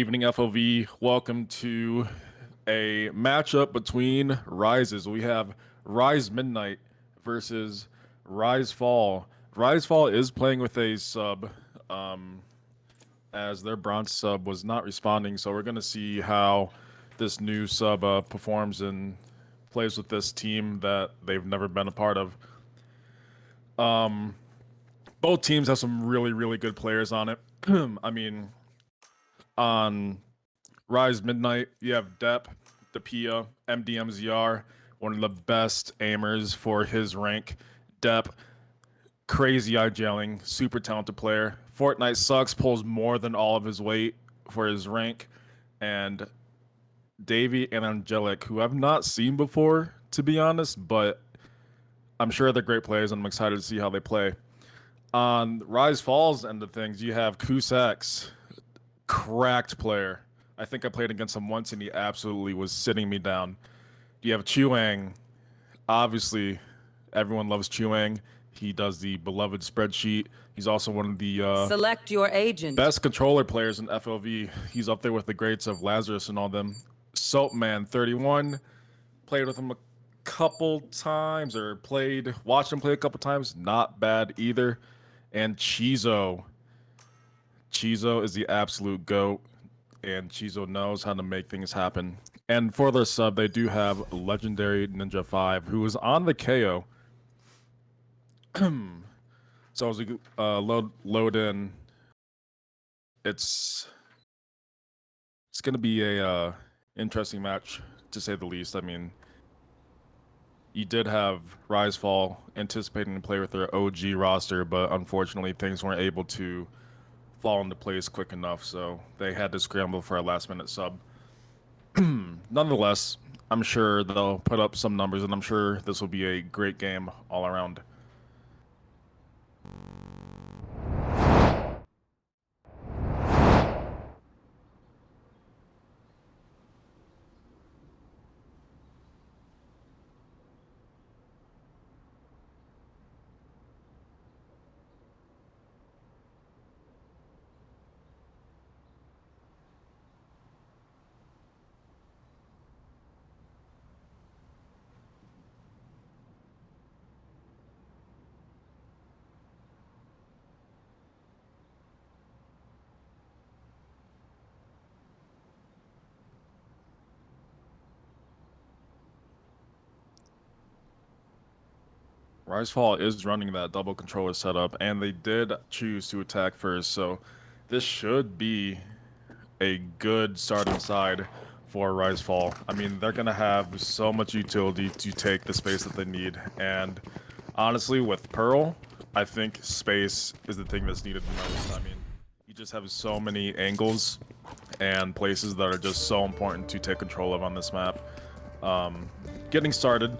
Evening FLV, welcome to a matchup between Rises. We have Rise Midnight versus Rise Fall. Rise Fall is playing with a sub, as their bronze sub was not responding, so we're going to see how this new sub performs and plays with this team that they've never been a part of. Both teams have some really good players on it. I mean, on Rise Midnight, you have Depp, Depia, MDMZR, one of the best aimers for his rank. Depp, crazy eye jailing, super talented player. Fortnite sucks, pulls more than all of his weight for his rank. And Davey and Angelic, who I've not seen before, to be honest, but I'm sure they're great players and I'm excited to see how they play. On Rise Falls end of things, you have Kusax, cracked player. I think I played against him once and he absolutely was sitting me down. You have Chuang. Obviously, everyone loves Chuang. He does the beloved spreadsheet. He's also one of the select your agent. Best controller players in FLV. He's up there with the greats of Lazarus and all them. Soapman 31. Played with him a couple times, or watched him play a couple times. Not bad either. And Chizo. Chizo is the absolute GOAT, and Chizo knows how to make things happen. And for their sub, they do have Legendary Ninja 5, who is on the KO. So as we load in, it's going to be a interesting match, to say the least. I mean, you did have Rise Fall anticipating to play with their OG roster, but unfortunately things weren't able to fall into place quick enough, so they had to scramble for a last-minute sub. Nonetheless, I'm sure they'll put up some numbers, and I'm sure this will be a great game all around. Risefall is running that double controller setup, and they did choose to attack first, so this should be a good starting side for Risefall. I mean, they're going to have so much utility to take the space that they need, and honestly, with Pearl, I think space is the thing that's needed the most. I mean, you just have so many angles and places that are just so important to take control of on this map. Getting started,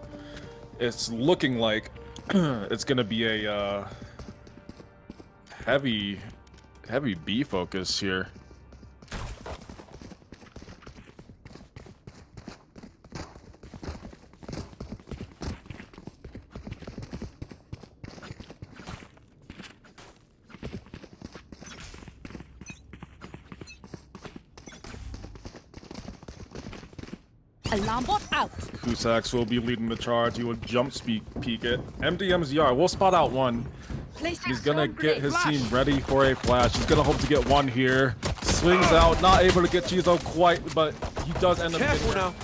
it's looking like it's gonna be a heavy B focus here. Alarm bot out. Kusax will be leading the charge. He will jump peek it. MDMZR will spot out one. He's gonna get his team ready for a flash. He's gonna hope to get one here. Swings out, not able to get Chizo quite, but he does end up getting now.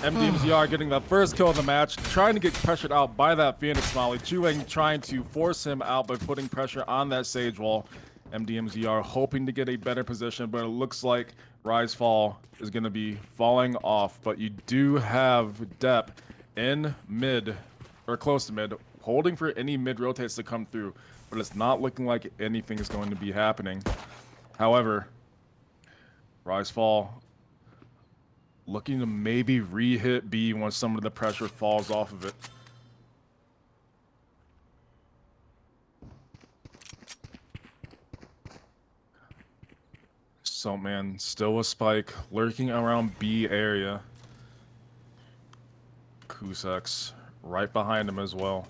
MDMZR getting the first kill of the match, trying to get pressured out by that Phoenix Molly. Chuang trying to force him out by putting pressure on that Sage Wall. MDMZR hoping to get a better position, but it looks like Rise Fall is going to be falling off. But you do have Depp in mid, or close to mid, holding for any mid rotates to come through, but it's not looking like anything is going to be happening. However, Rise Fall looking to maybe re-hit B once some of the pressure falls off of it. So man, still a spike lurking around B area. Kusax right behind him as well.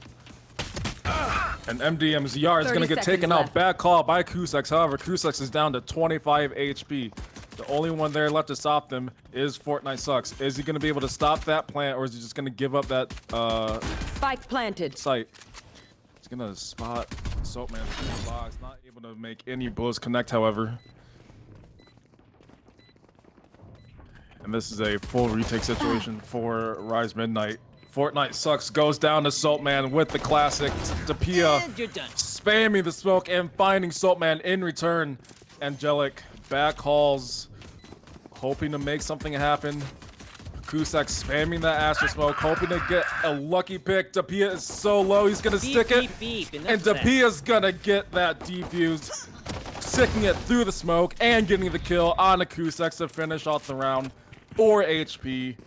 And MDMZR is going to get taken out. Bad call by Kusax. However, Kusax is down to 25 HP. The only one there left to stop them is Fortnite Sucks. Is he going to be able to stop that plant, or is he just going to give up that Spike planted. site? He's going to spot Soapman in the box. Not able to make any bullets connect, however. And this is a full retake situation for Rise Midnight. Fortnite Sucks goes down to Soapman with the classic. Tapia spamming the smoke and finding Soapman in return. Angelic back hauls, hoping to make something happen. Kusak spamming that Astro Smoke, hoping to get a lucky pick. Tapia is so low, he's gonna stick it. And Tapia's gonna get that defuse, sticking it through the smoke and getting the kill on a Kusak to finish off the round. 4 HP.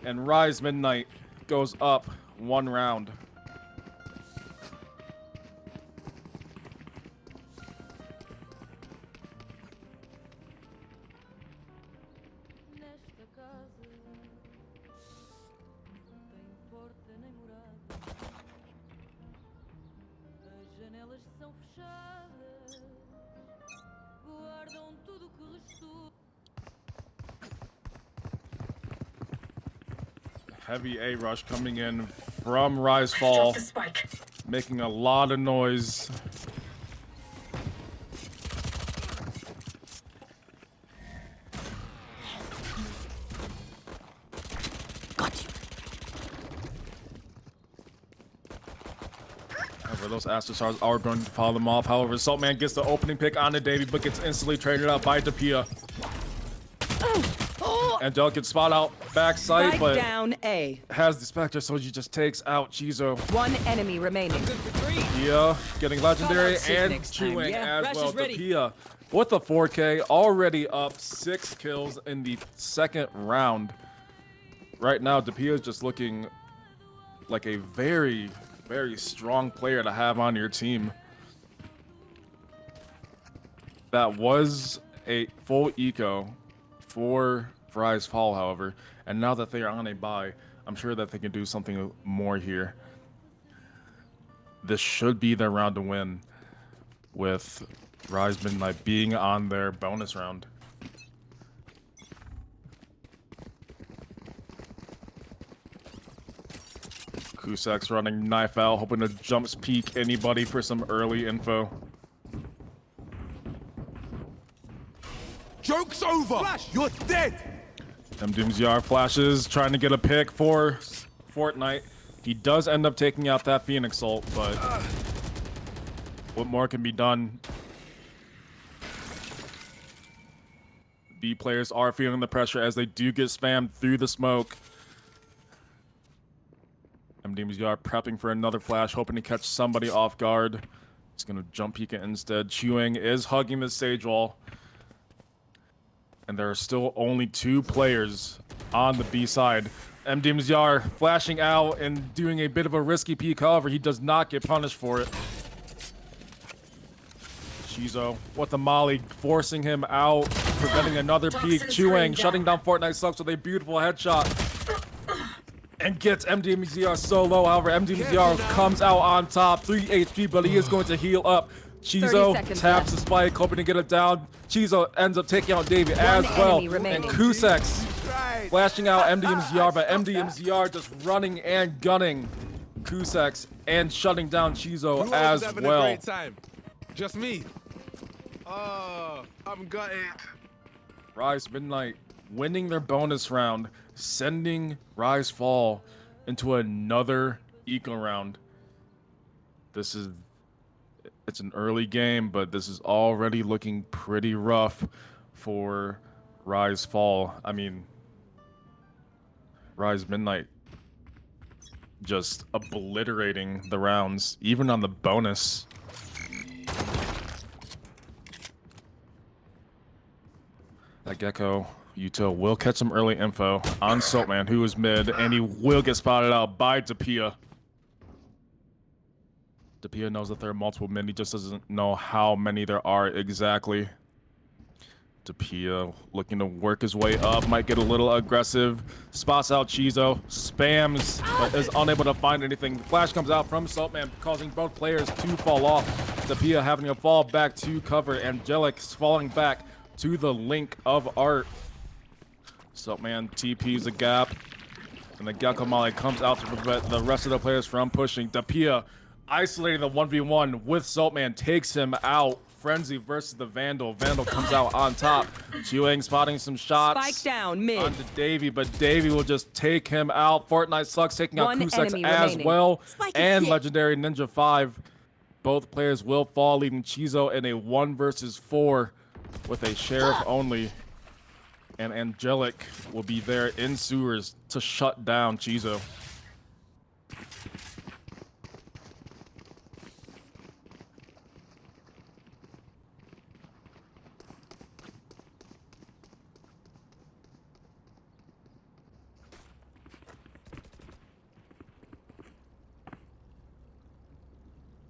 And Rise Midnight goes up 1 round. Heavy A rush coming in from Rise Fall, making a lot of noise. Got you. However, those Astro Stars are going to follow them off. However, Saltman gets the opening pick on the Davy, but gets instantly traded out by Tapia. Angelic gets spot out backside, but down A. has the Spectre, so she just takes out Chizo. 1 enemy remaining. Yeah, getting legendary and chewing as well. Tapia with a 4K, already up 6 kills in the 2nd round. Right now, Tapia is just looking like a very, very strong player to have on your team. That was a full eco for Rise Fall, however, and now that they are on a bye, I'm sure that they can do something more here. This should be their round to win, with Rise Midnight being on their bonus round. Kusak's running knife out, hoping to jumps peek anybody for some early info. Joke's over! Flash, you're dead! MDMZR flashes, trying to get a pick for Fortnite. He does end up taking out that Phoenix ult, but what more can be done? B players are feeling the pressure as they do get spammed through the smoke. MDMZR prepping for another flash, hoping to catch somebody off guard. He's going to jump peek it instead. Chewing is hugging the stage wall. And there are still only 2 players on the B side. MDMZR flashing out and doing a bit of a risky peek. However, he does not get punished for it. Chizo with the molly, forcing him out, preventing another peek. Chewing, shutting down Fortnite Sucks with a beautiful headshot. And gets MDMZR so low. However, MDMZR comes out on top. 3 HP, but he is going to heal up. Chizo taps the spike, hoping to get it down. Chizo ends up taking out Davey as well. And Kusak's flashing out MDMZR, but MDMZR just running and gunning Kusak's and shutting down Chizo as well. A great time. Just me. Oh, I'm gutted. Rise Midnight winning their bonus round, sending Rise Fall into another eco round. It's an early game, but this is already looking pretty rough for Rise Fall. I mean, Rise Midnight just obliterating the rounds, even on the bonus. That Gecko Yuto will catch some early info on Soapman, who is mid, and he will get spotted out by Tapia. Tapia knows that there are multiple mid, he just doesn't know how many there are exactly. Tapia looking to work his way up, might get a little aggressive. Spots out Chizo, spams, but is unable to find anything. The flash comes out from Soapman, causing both players to fall off. Tapia having to fall back to cover. Angelic falling back to the link of Art. Soapman TP's a gap. And the Gecko Molly comes out to prevent the rest of the players from pushing. Dapia isolating the 1v1 with Soapman, takes him out. Frenzy versus the Vandal. Vandal comes out on top. Chuang spotting some shots. Spike down mid. Onto Davey, but Davey will just take him out. Fortnite Sucks taking out One Kusex enemy as remaining. well. Spike is And hit. Legendary Ninja 5. Both players will fall, leaving Chizo in a 1 versus 4 with a Sheriff only. And Angelic will be there in sewers to shut down Chizo.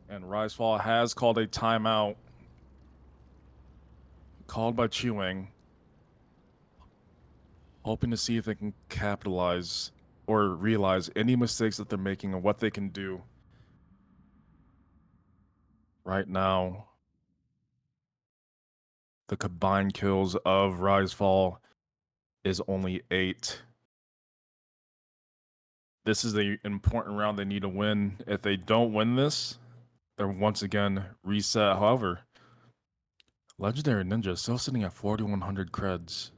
And Risefall has called a timeout. Called by Chewing. Hoping to see if they can capitalize or realize any mistakes that they're making and what they can do. Right now, the combined kills of Risefall is only 8. This is an important round they need to win. If they don't win this, they're once again reset. However, Legendary Ninja is still sitting at 4,100 creds.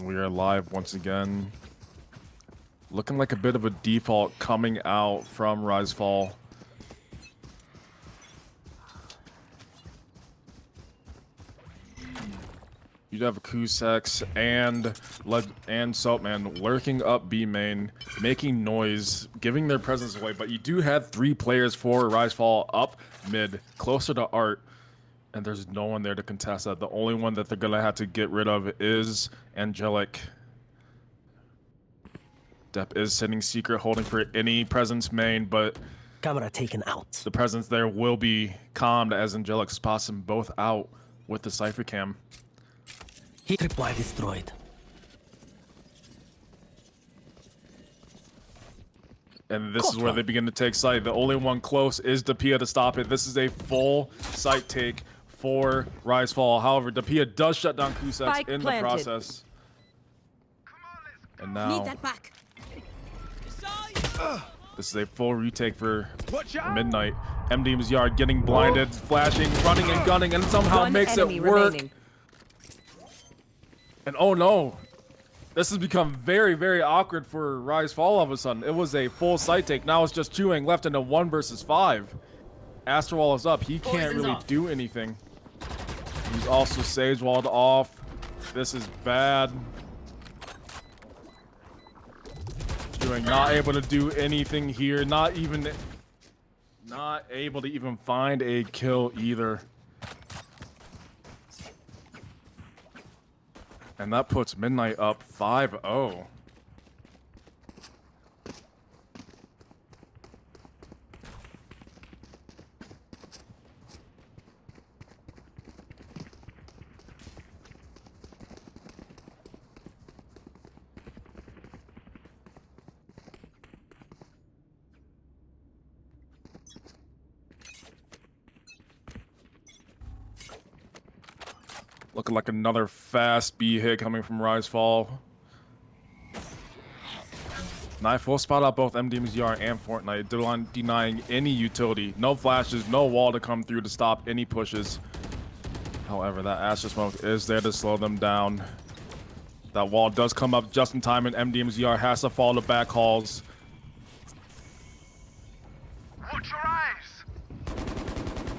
We are live once again. Looking like a bit of a default coming out from Risefall. You'd have Kusex and Soapman lurking up B main, making noise, giving their presence away. But you do have 3 players for Risefall up mid, closer to Art. And there's no one there to contest that. The only one that they're going to have to get rid of is Angelic. Depp is sitting secret, holding for any presence main, but Camera taken out. the presence there will be calmed as Angelic spots them both out with the Cypher Cam. Heat reply destroyed. And this is where they begin to take sight. The only one close is Dapia to stop it. This is a full sight take for Risefall. However, Dapia does shut down Kusex Spike in planted. the process. And now Need that back. this is a full retake for Watch out! Midnight. MDM's Yard getting blinded, flashing, running and gunning, and somehow One makes enemy it work. remaining. And oh no, this has become very, very awkward for Risefall all of a sudden. It was a full sight take. Now it's just Chewing left in a 1 versus 5. Astrowall is up. He can't really do anything. He's also Sage walled off. This is bad. Chewing not able to do anything here. Not able to even find a kill either. And that puts Midnight up 5-0. Looking like another fast B hit coming from Risefall. Knife will spot out both MDM's Yard and Fortnite, denying any utility. No flashes, no wall to come through to stop any pushes. However, that Astro Smoke is there to slow them down. That wall does come up just in time, and MDM's Yard has to fall to back halls. Watch your eyes!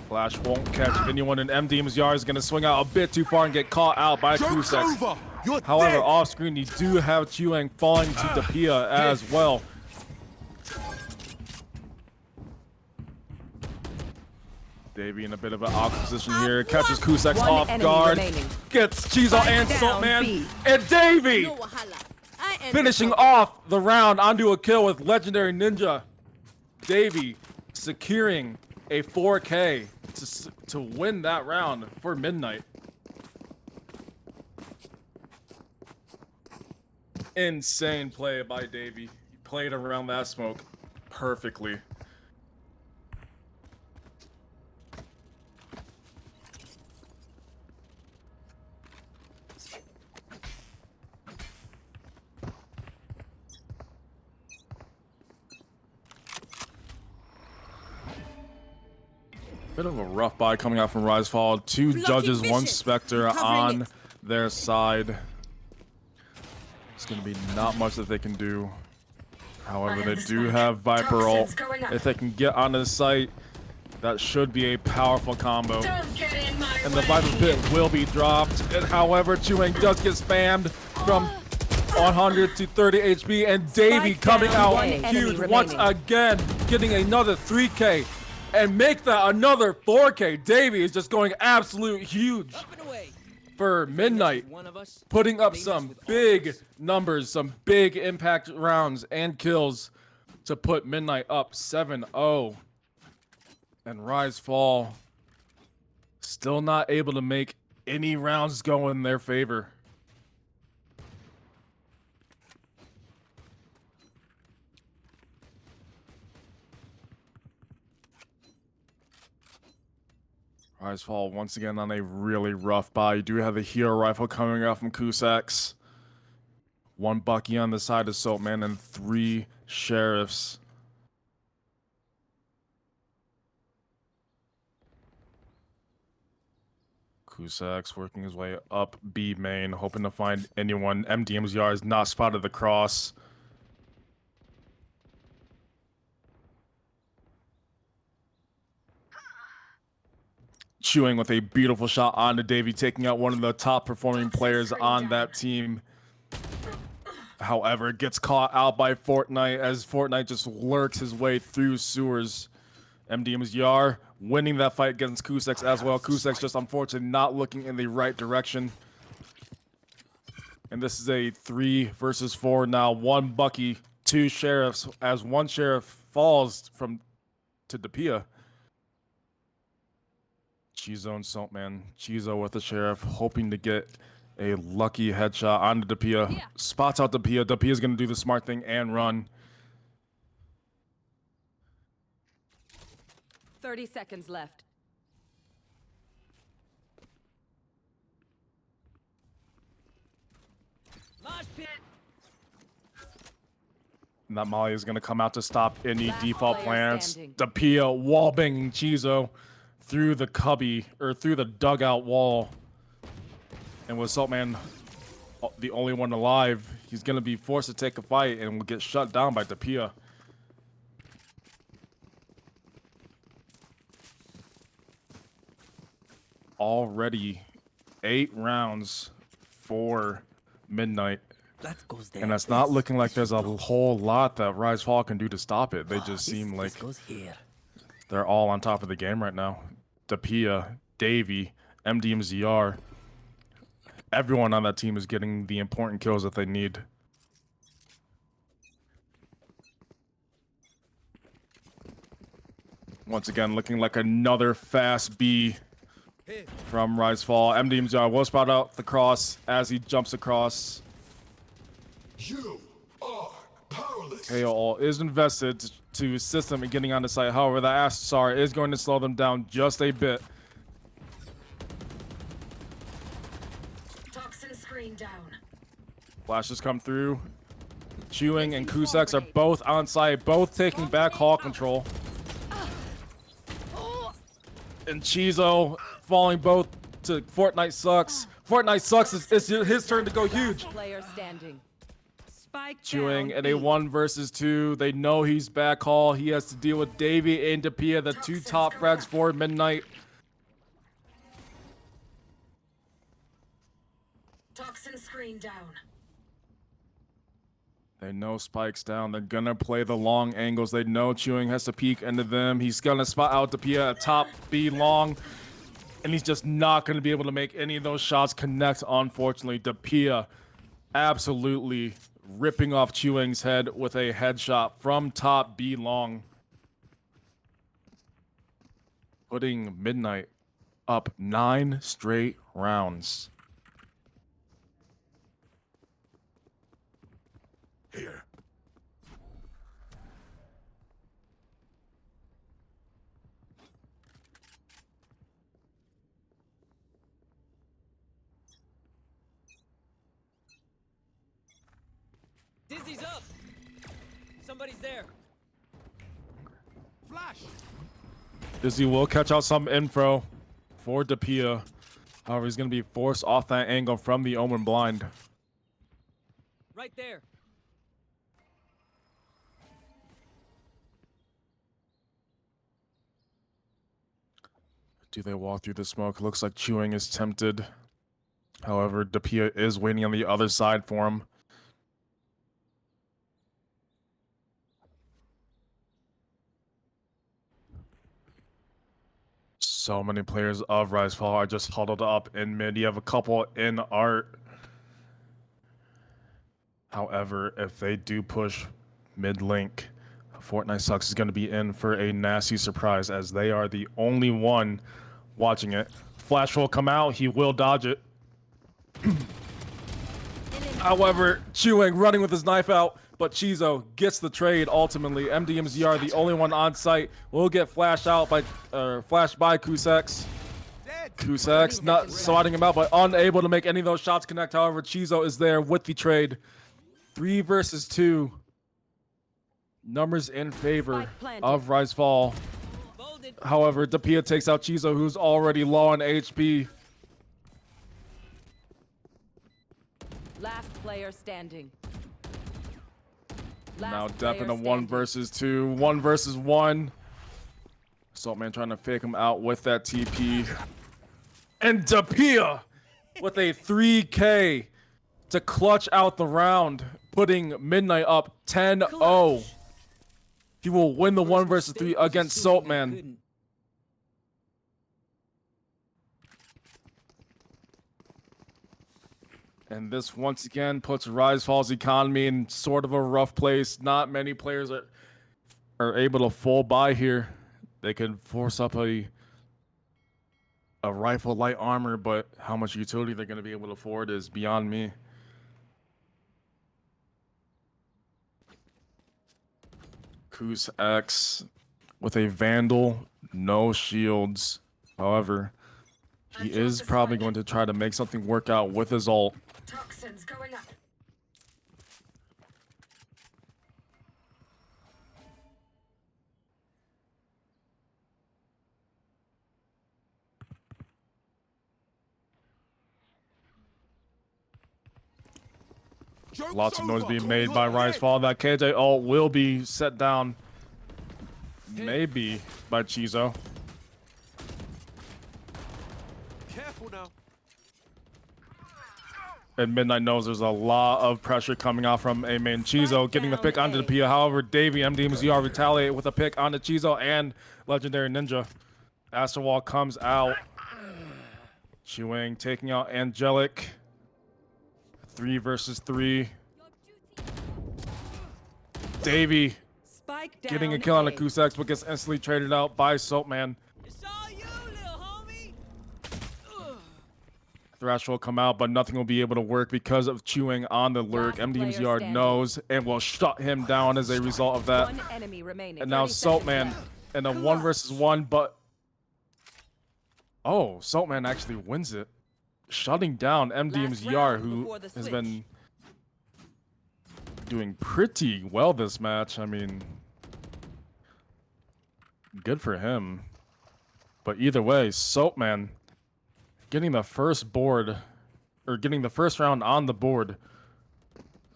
Flash won't catch anyone, and MDM's Yard is going to swing out a bit too far and get caught out by Joke's Kusex. over! You're However, dead! off screen, you do have Chuang falling to Dapia as well. Davey in a bit of an awkward position here. Catches Kusex One off enemy guard. remaining. Gets Chizo Spike and down, Saltman. B. And Davey! No wahala. I finishing off the round onto a kill with Legendary Ninja. Davey securing a 4K to win that round for Midnight. Insane play by Davey. He played around that smoke perfectly. Bit of a rough buy coming out from Risefall. Two judges, one Spectre on their side. It's going to be not much that they can do. However, they do have Viper ult. If they can get onto the site, that should be a powerful combo. And the Viper pit will be dropped. And however, Chuang does get spammed from 100 to 30 HP. And Davey coming out huge once again, getting another 3K. And make that another 4K. Davey is just going absolute huge for Midnight, putting up some big numbers, some big impact rounds and kills to put Midnight up 7-0. And Risefall still not able to make any rounds go in their favor. Risefall once again on a really rough buy. You do have the hero rifle coming out from Kusax. One Bucky on the side of Soapman and 3 sheriffs. Kusax working his way up B main, hoping to find anyone. MDMZR has not spotted the cross. Chewing with a beautiful shot onto Davey, taking out one of the top performing players on that team. However, gets caught out by Fortnite as Fortnite just lurks his way through sewers. MDMZR winning that fight against Kusax as well. Kusax just unfortunately not looking in the right direction. And this is a 3 versus 4 now. 1 Bucky, 2 sheriffs, as 1 sheriff falls to Dapia. Chizo and Soapman. Chizo with the sheriff, hoping to get a lucky headshot onto Dapia. Spots out Dapia. Dapia's going to do the smart thing and run. 30 seconds left. And that Molly is going to come out to stop any default plans. Dapia wallbanging Chizo through the cubby, or through the dugout wall. And with Saltman the only one alive, he's going to be forced to take a fight and will get shut down by Dapia. Already 8 rounds for Midnight. And that's not looking like there's a whole lot that Risefall can do to stop it. They just seem like they're all on top of the game right now. Dapia, Davey, MDMZR. Everyone on that team is getting the important kills that they need. Once again, looking like another fast B from Risefall. MDMZR will spot out the cross as he jumps across. You are powerless. KO is invested to assist them in getting on the site. However, the Astar is going to slow them down just a bit. Toxin screen down. Flashes come through. Chewing and Kusax are both on site, both taking back hall control. And Chizo falling both to Fortnite sucks. Fortnite sucks. It's his turn to go huge. Player standing. Spike Chewing down. in a 1 versus 2. They know he's back hall. He has to deal with Davey and Dapia, the 2 top frags for Midnight. Toxin screen down. They know Spike's down. They're gonna play the long angles. They know Chewing has to peek into them. He's gonna spot out Dapia at top B long. And he's just not gonna be able to make any of those shots connect, unfortunately. Dapia absolutely ripping off Chewing's head with a headshot from top B long. Putting Midnight up 9 straight rounds. Here. Dizzy's up. Somebody's there. Flash. Dizzy will catch out some info for Dapia. However, he's going to be forced off that angle from the Omen blind. Right there. Do they walk through the smoke? Looks like Chewing is tempted. However, Dapia is waiting on the other side for him. So many players of Risefall are just huddled up in mid. You have a couple in art. However, if they do push mid link, Fortnite Sucks is going to be in for a nasty surprise as they are the only one watching it. Flash will come out. He will dodge it. However, Chewing running with his knife out, but Chizo gets the trade ultimately. MDMZR, the only one on site, will get flashed out by flashed by Kusex. Kusex not swatting him out, but unable to make any of those shots connect. However, Chizo is there with the trade. 3 versus 2. Numbers in favor of Risefall. However, Dapia takes out Chizo, who's already low on HP. Last player standing. Now Last Depp in a player 1 versus 2. 1 versus 1. Saltman trying to fake him out with that TP. And Dapia with a 3K to clutch out the round, putting Midnight up 10-0. He will win the 1 versus 3 against Saltman. And this once again puts Risefall's economy in sort of a rough place. Not many players are able to full buy here. They could force up a rifle light armor, but how much utility they're going to be able to afford is beyond me. Kus X with a Vandal, no shields. However, he is probably going to try to make something work out with his ult. Toxins going up. Lots of noise being made by Risefall. That KJ ult will be set down, maybe by Chizo. Careful now. And Midnight knows there's a lot of pressure coming out from a main Chizo, getting the pick onto the Pia. However, Davey MDMZR retaliate with a pick onto Chizo and Legendary Ninja. Astrowall comes out. Chewing taking out Angelic. 3 versus 3. Davey Spike down getting a kill on the A. Kusex, but gets instantly traded out by Saltman. It's all you, little homie. Thrash will come out, but nothing will be able to work because of Chewing on the lurk. Last player MDMZR standing. knows and will shut him down as a result of that. One enemy remaining. And now 30 seconds Saltman left. in a 1 versus 1, but oh, Saltman actually wins it, shutting down MDMZR, round who before the has switch. been doing pretty well this match. I mean, good for him. But either way, Saltman getting the first board, or getting the first round on the board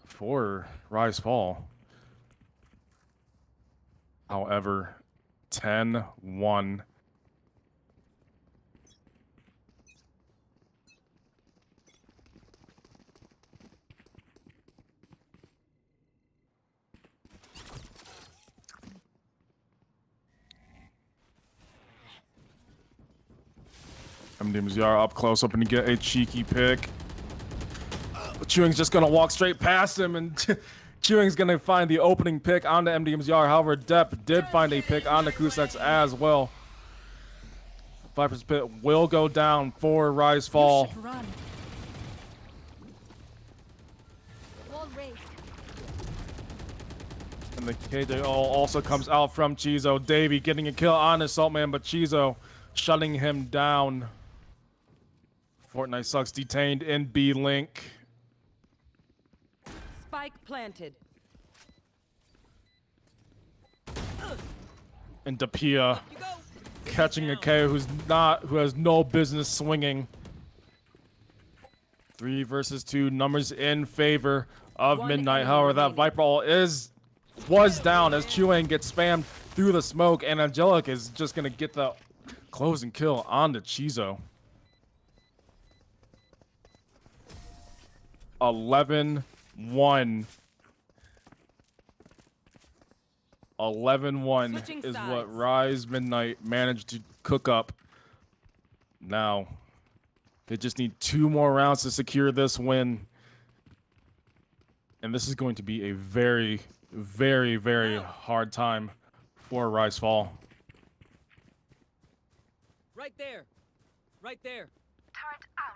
for Risefall. However, 10-1. MDMZR up close, hoping to get a cheeky pick. Chewing's just gonna walk straight past him, and Chewing's gonna find the opening pick on the MDMZR. However, Depp did find a pick on the Kusex as well. Viper's Pit will go down for Rise Fall. Run. And the KJO also comes out from Chizo. Davey getting a kill on Assault Man, but Chizo shutting him down. Fortnite Sucks detained in B Link. Spike planted. And Dapia You go. catching a K who has no business swinging. 3 versus 2, numbers in favor of One Midnight. enemy However, that remaining. Viper Ult was down as Chuang gets spammed through the smoke, and Angelic is just gonna get the closing kill on the Chizo. 11-1. 11-1 Switching is sides. what Rise Midnight managed to cook up. Now, they just need 2 more rounds to secure this win. And this is going to be a very, very, very hard time for Rise Fall. Right there. Right there. Turret out.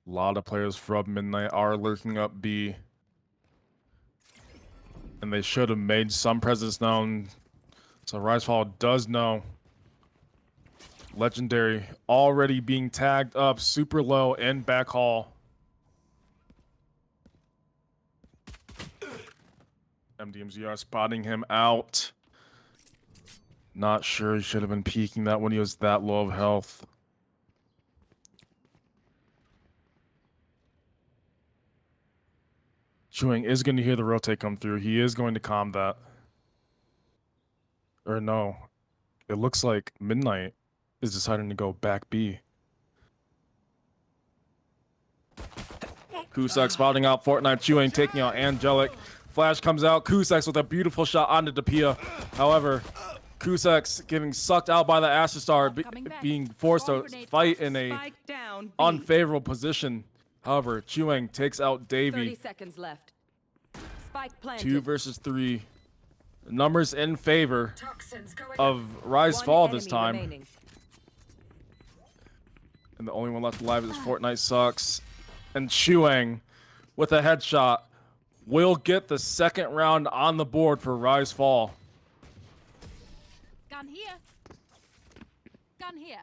A lot of players from Midnight are lurking up B. And they should have made some presence known. So Risefall does know. Legendary already being tagged up super low in back hall. MDMZR spotting him out. Not sure he should have been peeking that when he was that low of health. Chewing is going to hear the rotate come through. He is going to calm that. Or no. It looks like Midnight is deciding to go back B. Kusak spotting out Fortnite. Chewing taking out Angelic. Flash comes out. Kusak with a beautiful shot onto Dapia. However, Kusak's getting sucked out by the Astra Star, being forced to fight in a Spike down. B. unfavorable position. However, Chewing takes out 30 Davey. seconds left. Spike planted. 2 versus 3. Numbers in favor Toxins going of Rise One Fall this enemy time. remaining. And the only one left alive is Fortnite Sucks. And Chuang with a headshot will get the second round on the board for Rise Fall. Gun here. Gun here.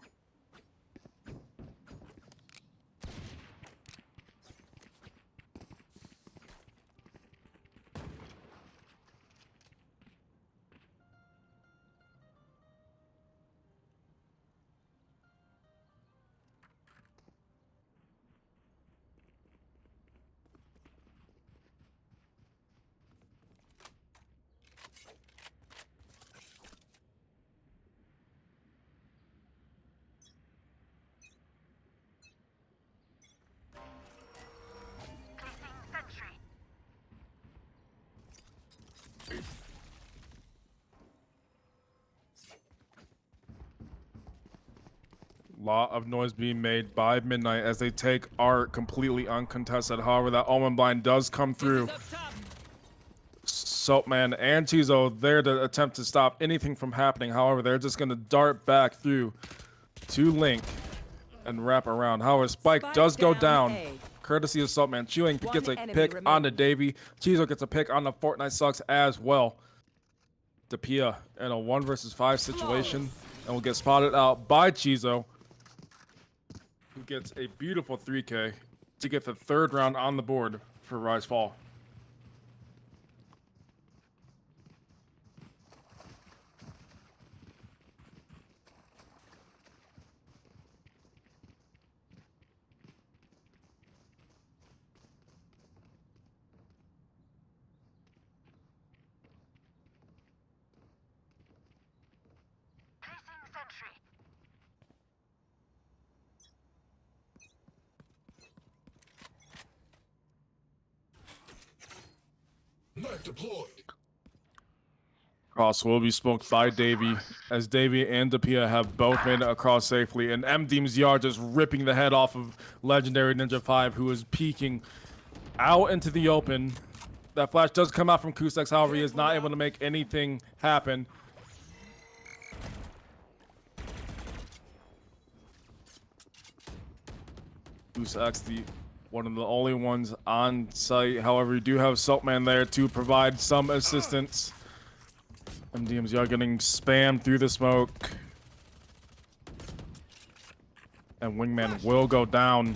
Lot of noise being made by Midnight as they take Art completely uncontested. However, that Omen blind does come through. Up top. Soapman and Tizo there to attempt to stop anything from happening. However, they're just going to dart back through to Link and wrap around. However, Spike does go down, A. courtesy of Soapman. Chewing One gets a enemy pick remaining. onto Davey. Chizo gets a pick on the Fortnite Sucks as well. Dapia in a 1 versus 5 situation and will get spotted out by Chizo, who gets a beautiful 3K to get the third round on the board for Rise Fall. Knife deployed. Cross will be smoked by Davy, as Davy and Dapia have both made it across safely, and MD's Yard just ripping the head off of Legendary Ninja 5, who is peeking out into the open. That flash does come out from Kusex, however, he is not able to make anything happen. Kusex, one of the only ones on site. However, you do have Siltman there to provide some assistance. MDMs are getting spammed through the smoke. And Wingman will go down.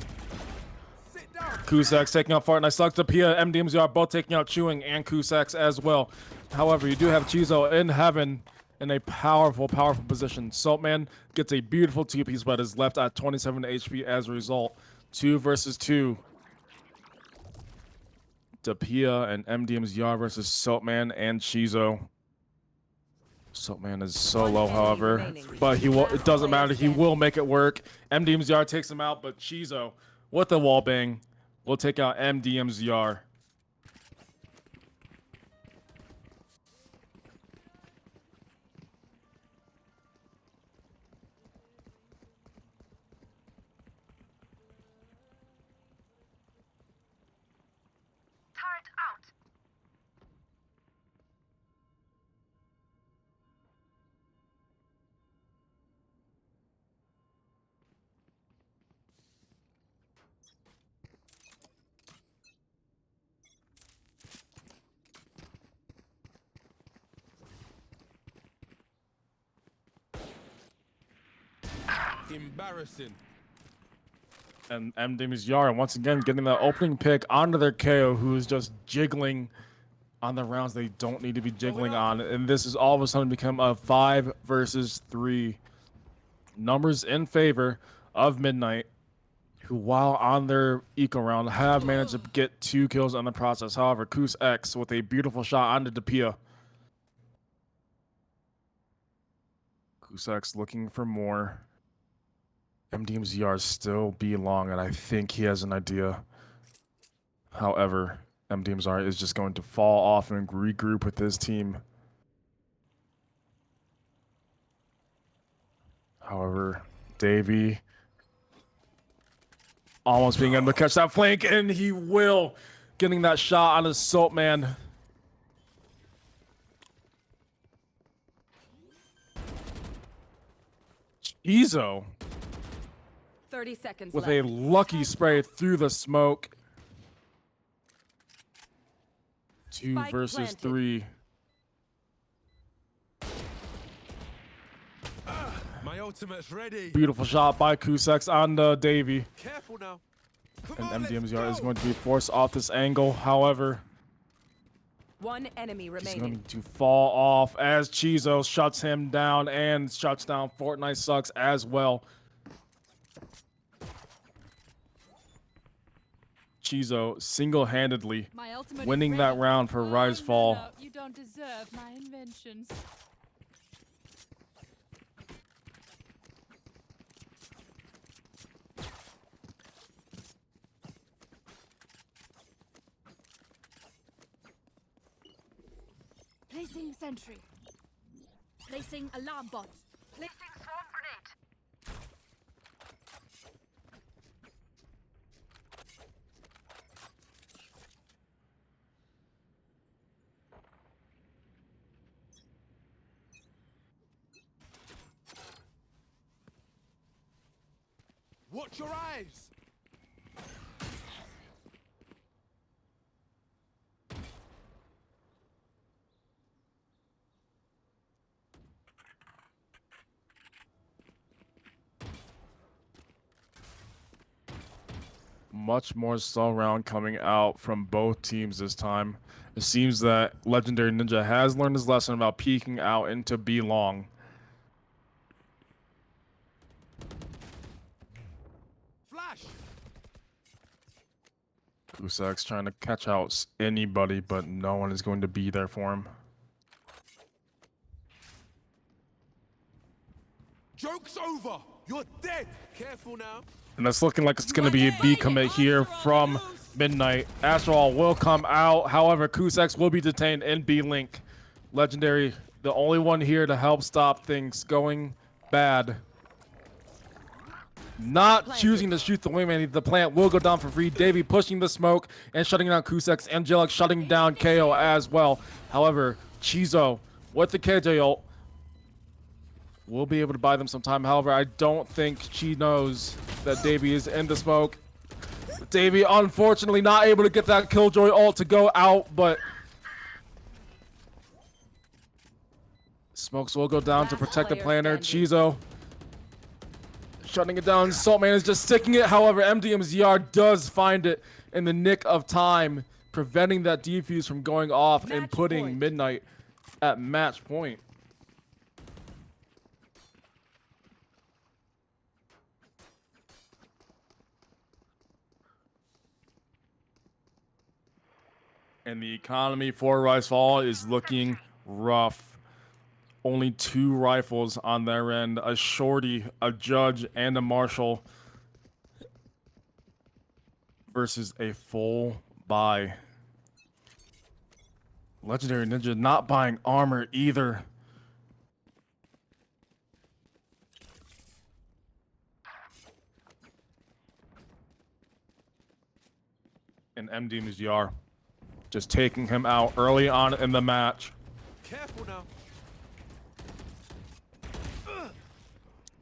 Kusex taking out Fortnite Sucks. Dapia, MDMs are both taking out Chewing and Kusex as well. However, you do have Chizo in heaven in a powerful, powerful position. Saltman gets a beautiful two-piece, but is left at 27 HP as a result. 2 versus 2. Dapia and MDM's Yard versus Saltman and Chizo. Saltman is so low, however, but he will. It doesn't matter. He will make it work. MDM's Yard takes him out, but Chizo with the wall bang will take out MDM's Yard. Embarrassing. And MDM's Yard once again getting the opening pick onto their KO, who is just jiggling on the rounds they don't need to be jiggling on. And this is all of a sudden become a 5 versus 3. Numbers in favor of Midnight, who while on their eco round have managed to get 2 kills on the process. However, Kusex with a beautiful shot onto Dapia. Kusex looking for more. MDM's Yard still be long, and I think he has an idea. However, MDM's Yard is just going to fall off and regroup with his team. However, Davey almost being able to catch that flank, and he will, getting that shot on his Saltman. Chizo 30 seconds with left. a lucky spray through the smoke. 2 Spike versus planted. 3. My ultimate's ready. Beautiful shot by Kusex on Davey. Careful now. And MDM's Yard is going to be forced off this angle. However, 1 enemy he's remaining. going to fall off as Chizo shuts him down and shuts down Fortnite Sucks as well. Chizo single-handedly My ultimate is winning ready. that round for Oh, Rise no, Fall. no, you don't deserve my inventions. Placing sentry. Placing alarm bot. Placing swarm grenade. Watch your eyes. Much more slow round coming out from both teams this time. It seems that Legendary Ninja has learned his lesson about peeking out into B long. Flash. Kusex trying to catch out anybody, but no one is going to be there for him. Joke's over. You're dead. Careful now. And it's looking like it's going to be a B commit here from Midnight. Astral will come out. However, Kusex will be detained in B-Link. Legendary, the only one here to help stop things going bad. Not choosing to shoot the wingman. The plant will go down for free. Davey pushing the smoke and shutting down Kusex. Angelic shutting down KO as well. However, Chizo with the KJ ult will be able to buy them some time. However, I don't think she knows that Davey is in the smoke. Davey, unfortunately, not able to get that Killjoy ult to go out, but smokes will go down to protect the planner. Chizo shutting it down. Saltman is just sticking it. However, MDMZR does find it in the nick of time, preventing that defuse from going off and putting Midnight at match point. And the economy for Ricefall is looking rough. Only 2 rifles on their end. A shorty, a judge, and a marshal. Versus a full buy. Legendary Ninja not buying armor either. And MDMZR just taking him out early on in the match. Careful now.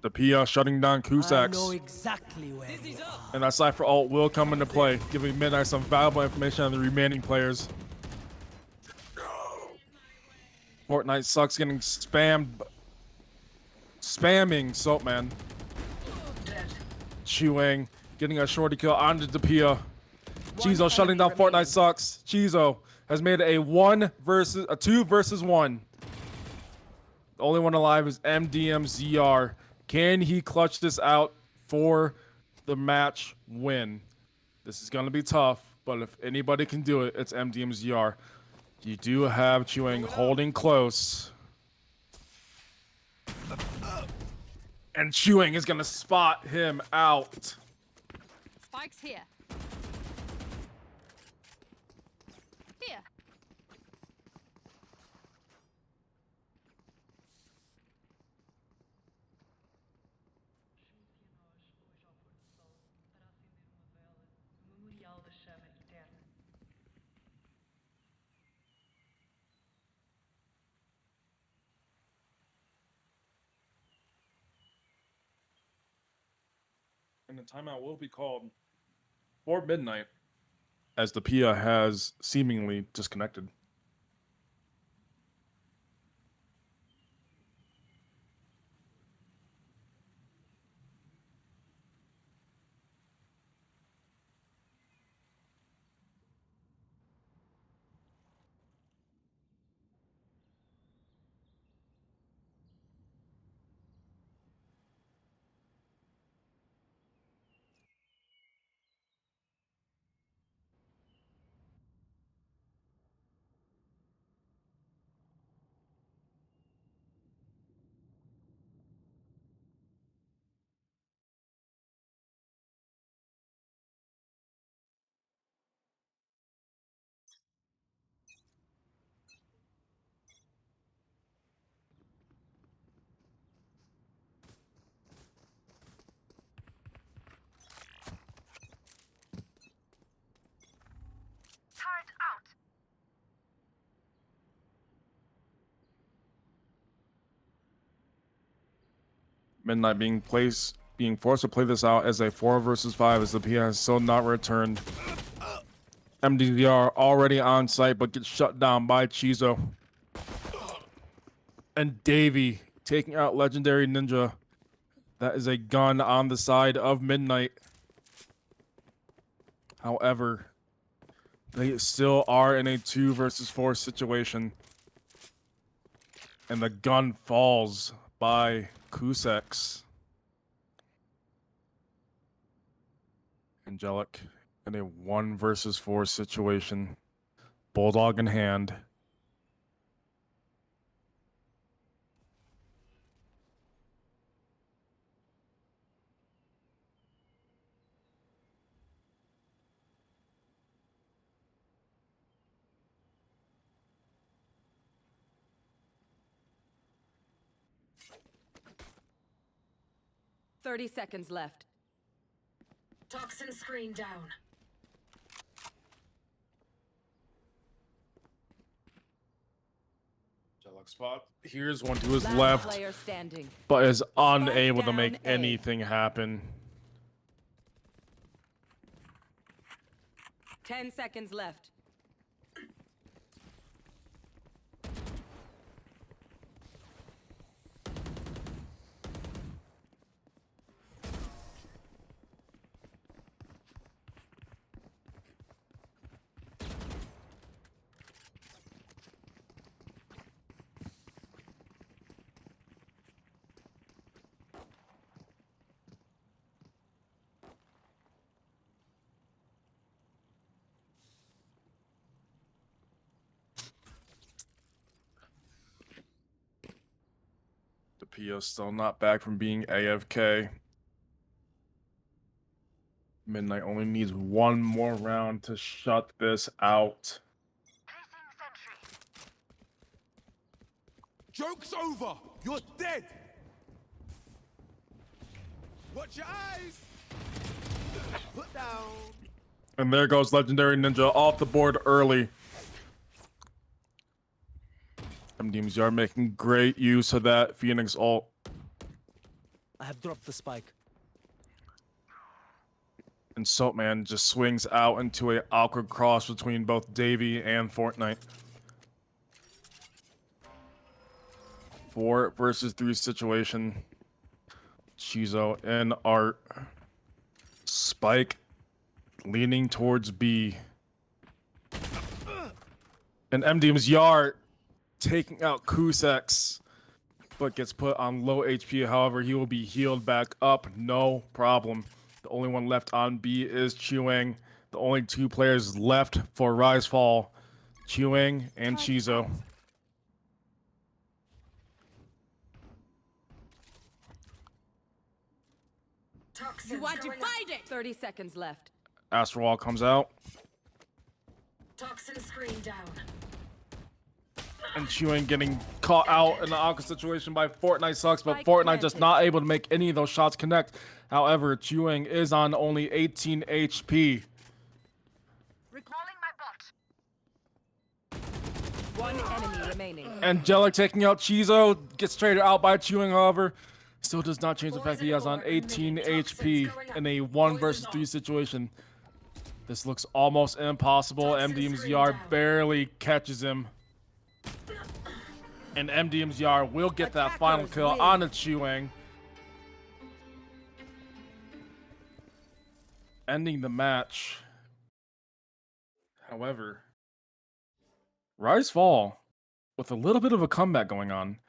The Pia shutting down I know Kusex. exactly where you are. And that Cypher ult will come into play, giving Midnight some valuable information on the remaining players. Fortnite sucks getting spammed. Spamming Soapman. Chewing, getting a shorty kill onto the Pia. Chizo shutting down Fortnite sucks. Chizo has made it a 2 versus 1. The only one alive is MDMZR. Can he clutch this out for the match win? This is going to be tough, but if anybody can do it, it's MDMZR. You do have Chewing holding close. And Chewing is going to spot him out. Spike's here. Here. And the timeout will be called for Midnight, as the Pia has seemingly disconnected. Midnight being forced to play this out as a 4 versus 5 as the Pia has still not returned. MDVR already on site but gets shut down by Chizo. And Davey taking out Legendary Ninja. That is a gun on the side of Midnight. However, they still are in a 2 versus 4 situation. And the gun falls by Kusex. Angelic in a 1 versus 4 situation. Bulldog in hand. 30 seconds left. Toxin screen down. Jellic spot. Here's one to his Last left, player standing. but is unable to down make A. anything happen. 10 seconds left. The PO's still not back from being AFK. Midnight only needs one more round to shut this out. Joke's over! You're dead! Watch your eyes! Put down! And there goes Legendary Ninja off the board early. MDMs are making great use of that Phoenix ult. I have dropped the spike. And Soapman just swings out into a awkward cross between both Davey and Fortnite. 4 versus 3 situation. Chizo and Art. Spike leaning towards B. And MDM's Yard taking out Kusex, but gets put on low HP. However, he will be healed back up, no problem. The only one left on B is Chuang. The only 2 players left for Rise Fall, Chuang and Chizo. Toxins You want to going up. fight it? 30 seconds left. Astrowall comes out, Toxin screen down. and Chuang getting caught out in the awkward situation by Fortnite sucks, but Spike Fortnite just planted. not able to make any of those shots connect. However, Chuang is on only 18 HP. Recalling my bot. One enemy remaining. Angelic taking out Chizo, gets traded out by Chewing, however, still does not change the fact that he has on 18 HP in a 1 versus 3 situation. This looks almost impossible. MDM's Yard barely catches him. And MDM's Yard will get that final kill on the Chewing, ending the match. However, Rise Fall with a little bit of a comeback going on.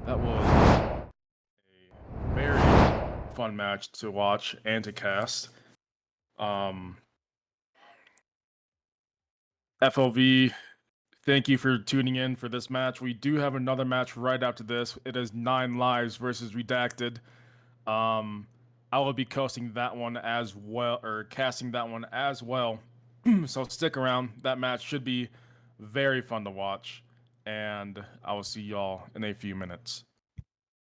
That was a very fun match to watch and to cast. FLV, thank you for tuning in for this match. We do have another match right after this. It is 9 Lives versus Redacted. I will be casting that one as well, so stick around. That match should be very fun to watch, and I will see y'all in a few minutes.